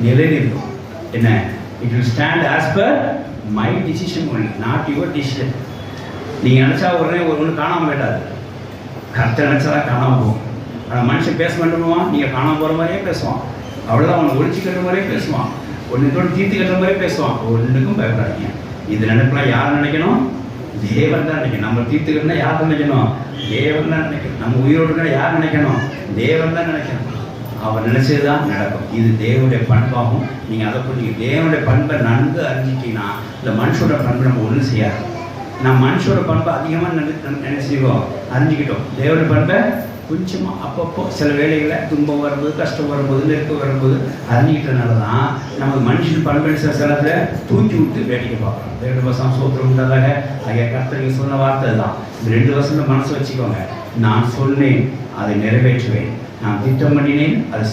நிலைநிற்கும். என்ன? It will stand as per my decision only, not your decision. நீங்கள் நினச்சா உடனே ஒன்று காணாமல் போயிட்டாது, கரெக்டாக நினச்சாதான் காணாமல் போகும். ஆனால் மனுஷன் பேச வேண்டுமா, நீங்கள் காணாமல் போகிற மாதிரியே பேசுவான். அவ்வளோதான், அவனை ஒழிச்சு கட்டுற மாதிரியே பேசுவான், ஒன்றுத்தோடு தீர்த்து கட்டுற மாதிரியே பேசுவான். ஒன்றுக்கும் பயப்படாதீங்க. இது நினைப்பெல்லாம் யார் நினைக்கணும்? தேவன் தான் நினைக்கணும். நம்ம தீர்த்துக்கணும்னா யார் நினைக்கணும்? தேவன் தான் நினைக்கணும். நம்ம உயிரோடு யார் நினைக்கணும்? தேவன் தான் நினைக்கணும். அவர் நினைச்சது தான் நடக்கும். இது தேவனுடைய பண்பாகும். நீங்கள் அதை புரிஞ்சுக்க, தேவனுடைய பண்பை நன்கு அறிஞ்சிட்டீங்கன்னா இந்த மனுஷோட பண்பை நம்ம ஒன்றும் செய்யாது. நான் மனுஷோட பண்பை அதிகமாக நினைச்சிருக்கோம், அறிஞ்சிக்கிட்டோம். தேவனுடைய பண்பை கொஞ்சமாக அப்பப்போ சில வேலைகளை துன்பம் வரும்போது, கஷ்டம் வரும்போது, நெருக்கம் வரும்போது அறிஞ்சிக்கிட்டதுனால தான் நமக்கு மனுஷன் பண்பு சிலத்தில் தூக்கி விட்டு வேடிக்கை பார்க்குறோம். 2 வருஷம் சோத்திரம் உண்டாதாக ஐயா கர்த்தருக்கு சொன்ன வார்த்தை தான். இந்த 2 வருஷம் மனசு வச்சுக்கோங்க. நான் சொன்னேன், அதை நிறைவேற்றுவேன். நான் திட்டம் பண்ணினேன், அதை